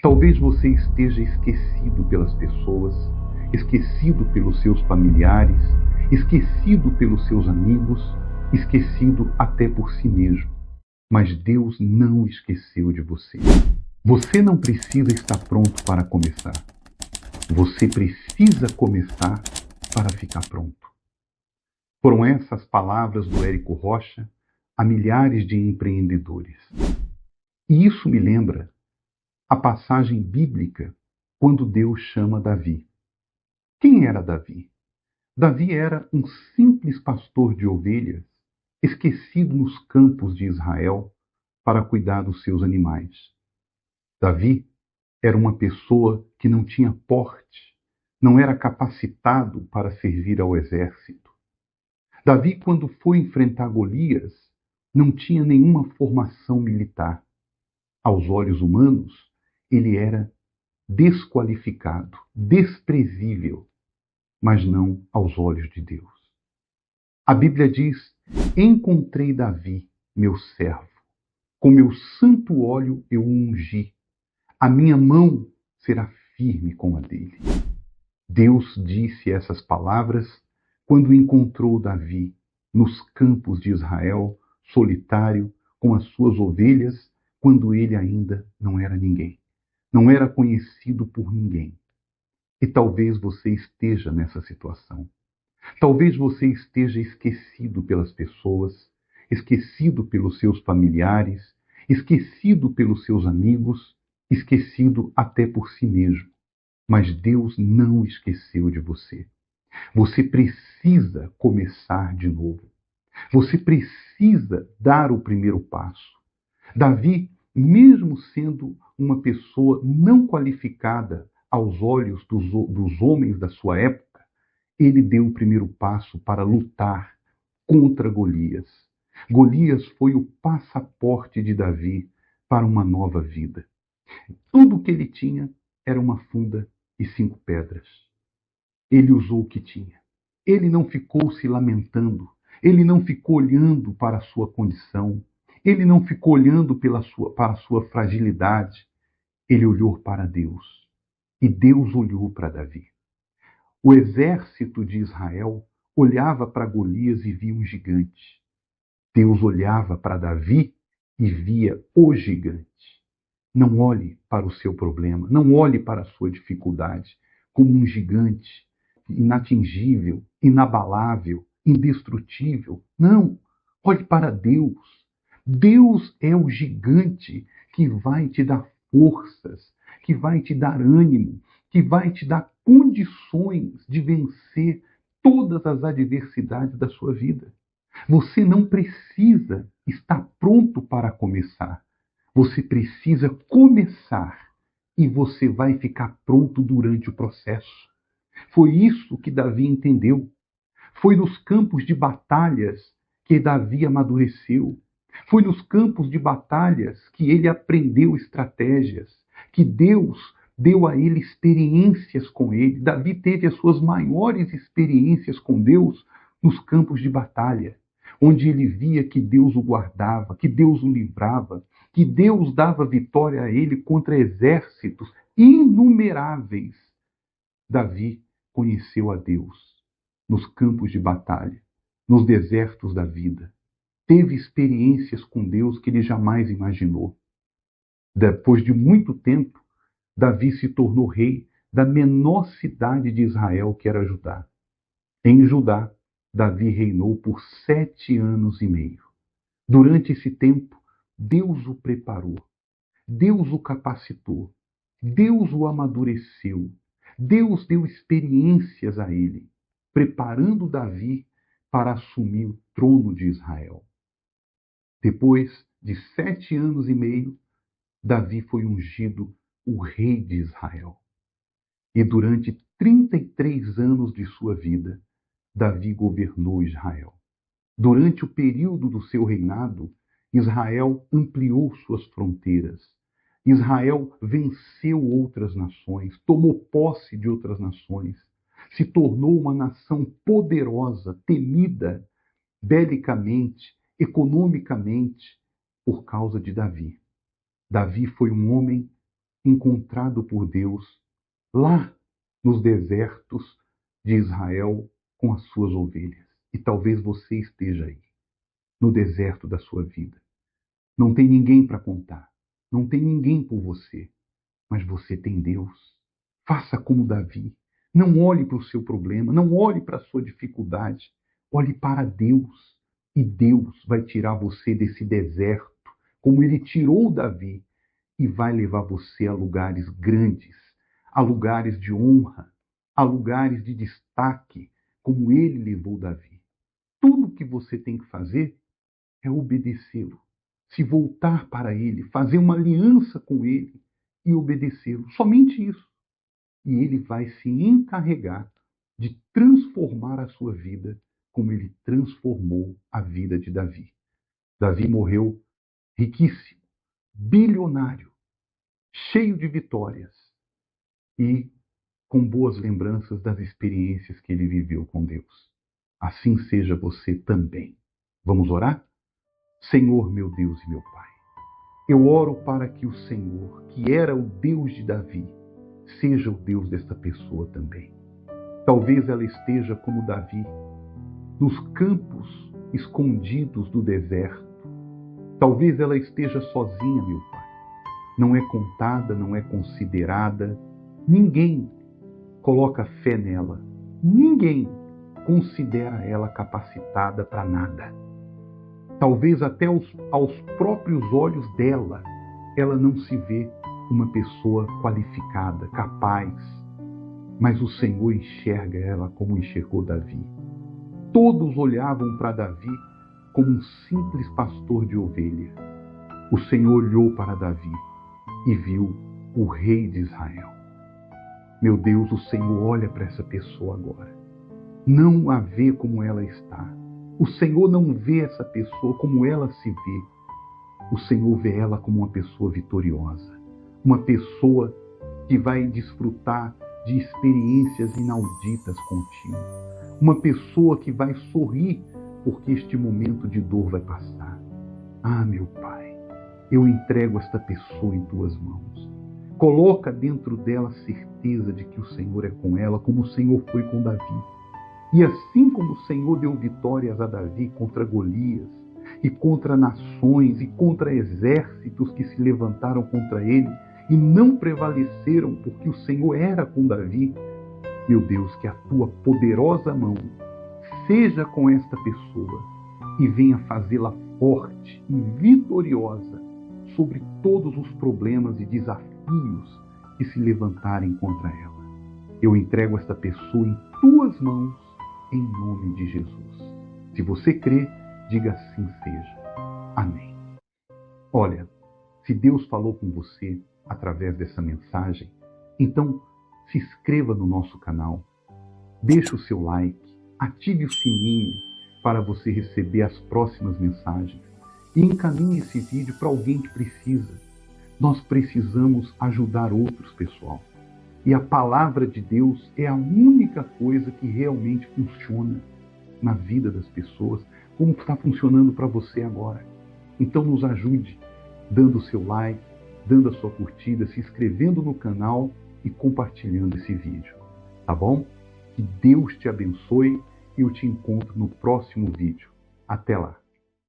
Talvez você esteja esquecido pelas pessoas, esquecido pelos seus familiares, esquecido pelos seus amigos, esquecido até por si mesmo. Mas Deus não esqueceu de você. Você não precisa estar pronto para começar. Você precisa começar para ficar pronto. Foram essas palavras do Érico Rocha a milhares de empreendedores. E isso me lembra a passagem bíblica quando Deus chama Davi. Quem era Davi? Davi era um simples pastor de ovelhas, esquecido nos campos de Israel para cuidar dos seus animais. Davi era uma pessoa que não tinha porte, não era capacitado para servir ao exército. Davi, quando foi enfrentar Golias, não tinha nenhuma formação militar. Aos olhos humanos, ele era desqualificado, desprezível, mas não aos olhos de Deus. A Bíblia diz: encontrei Davi, meu servo, com meu santo óleo eu o ungi, a minha mão será firme como a dele. Deus disse essas palavras quando encontrou Davi nos campos de Israel, solitário, com as suas ovelhas, quando ele ainda não era ninguém, não era conhecido por ninguém. E talvez você esteja nessa situação. Talvez você esteja esquecido pelas pessoas, esquecido pelos seus familiares, esquecido pelos seus amigos, esquecido até por si mesmo. Mas Deus não esqueceu de você. Você precisa começar de novo. Você precisa dar o primeiro passo. Davi, mesmo sendo uma pessoa não qualificada aos olhos dos homens da sua época, ele deu o primeiro passo para lutar contra Golias. Golias foi o passaporte de Davi para uma nova vida. Tudo o que ele tinha era uma funda e 5 pedras. Ele usou o que tinha. Ele não ficou se lamentando. Ele não ficou olhando para a sua condição. Ele não ficou olhando para a sua fragilidade. Ele olhou para Deus. E Deus olhou para Davi. O exército de Israel olhava para Golias e via um gigante. Deus olhava para Davi e via o gigante. Não olhe para o seu problema, não olhe para a sua dificuldade como um gigante inatingível, inabalável, indestrutível. Não, olhe para Deus. Deus é o gigante que vai te dar forças, que vai te dar ânimo, que vai te dar condições de vencer todas as adversidades da sua vida. Você não precisa estar pronto para começar. Você precisa começar e você vai ficar pronto durante o processo. Foi isso que Davi entendeu. Foi nos campos de batalhas que Davi amadureceu. Foi nos campos de batalhas que ele aprendeu estratégias, que Deus deu a ele experiências com ele. Davi teve as suas maiores experiências com Deus nos campos de batalha, onde ele via que Deus o guardava, que Deus o livrava, que Deus dava vitória a ele contra exércitos inumeráveis. Davi conheceu a Deus nos campos de batalha, nos desertos da vida. Teve experiências com Deus que ele jamais imaginou. Depois de muito tempo, Davi se tornou rei da menor cidade de Israel, que era Judá. Em Judá, Davi reinou por 7 anos e meio. Durante esse tempo, Deus o preparou, Deus o capacitou, Deus o amadureceu, Deus deu experiências a ele, preparando Davi para assumir o trono de Israel. Depois de 7 anos e meio, Davi foi ungido o rei de Israel. E durante 33 anos de sua vida, Davi governou Israel. Durante o período do seu reinado, Israel ampliou suas fronteiras. Israel venceu outras nações, tomou posse de outras nações, se tornou uma nação poderosa, temida belicamente, economicamente, por causa de Davi. Davi foi um homem encontrado por Deus lá nos desertos de Israel com as suas ovelhas. E talvez você esteja aí, no deserto da sua vida. Não tem ninguém para contar, não tem ninguém por você, mas você tem Deus. Faça como Davi. Não olhe para o seu problema, não olhe para a sua dificuldade. Olhe para Deus. E Deus vai tirar você desse deserto, como Ele tirou Davi, e vai levar você a lugares grandes, a lugares de honra, a lugares de destaque, como Ele levou Davi. Tudo que você tem que fazer é obedecê-lo, se voltar para Ele, fazer uma aliança com Ele e obedecê-lo. Somente isso. E Ele vai se encarregar de transformar a sua vida como Ele transformou a vida de Davi. Davi morreu riquíssimo, bilionário, cheio de vitórias e com boas lembranças das experiências que ele viveu com Deus. Assim seja você também. Vamos orar? Senhor, meu Deus e meu Pai, eu oro para que o Senhor, que era o Deus de Davi, seja o Deus desta pessoa também. Talvez ela esteja como Davi, nos campos escondidos do deserto. Talvez ela esteja sozinha, meu Pai. Não é contada, não é considerada. Ninguém coloca fé nela. Ninguém considera ela capacitada para nada. Talvez até aos próprios olhos dela, ela não se vê uma pessoa qualificada, capaz. Mas o Senhor enxerga ela como enxergou Davi. Todos olhavam para Davi como um simples pastor de ovelha. O Senhor olhou para Davi e viu o rei de Israel. Meu Deus, o Senhor olha para essa pessoa agora. Não a vê como ela está. O Senhor não vê essa pessoa como ela se vê. O Senhor vê ela como uma pessoa vitoriosa. Uma pessoa que vai desfrutar de experiências inauditas contigo. Uma pessoa que vai sorrir porque este momento de dor vai passar. Ah, meu Pai, eu entrego esta pessoa em Tuas mãos. Coloca dentro dela a certeza de que o Senhor é com ela, como o Senhor foi com Davi. E assim como o Senhor deu vitórias a Davi contra Golias, e contra nações, e contra exércitos que se levantaram contra ele, e não prevaleceram porque o Senhor era com Davi, meu Deus, que a Tua poderosa mão seja com esta pessoa e venha fazê-la forte e vitoriosa sobre todos os problemas e desafios que se levantarem contra ela. Eu entrego esta pessoa em Tuas mãos, em nome de Jesus. Se você crê, diga assim seja. Amém. Olha, se Deus falou com você através dessa mensagem, então se inscreva no nosso canal, deixe o seu like, ative o sininho para você receber as próximas mensagens e encaminhe esse vídeo para alguém que precisa. Nós precisamos ajudar outros, pessoal. E a palavra de Deus é a única coisa que realmente funciona na vida das pessoas, como está funcionando para você agora. Então nos ajude dando o seu like, dando a sua curtida, se inscrevendo no canal e compartilhando esse vídeo. Tá bom? Que Deus te abençoe e eu te encontro no próximo vídeo. Até lá!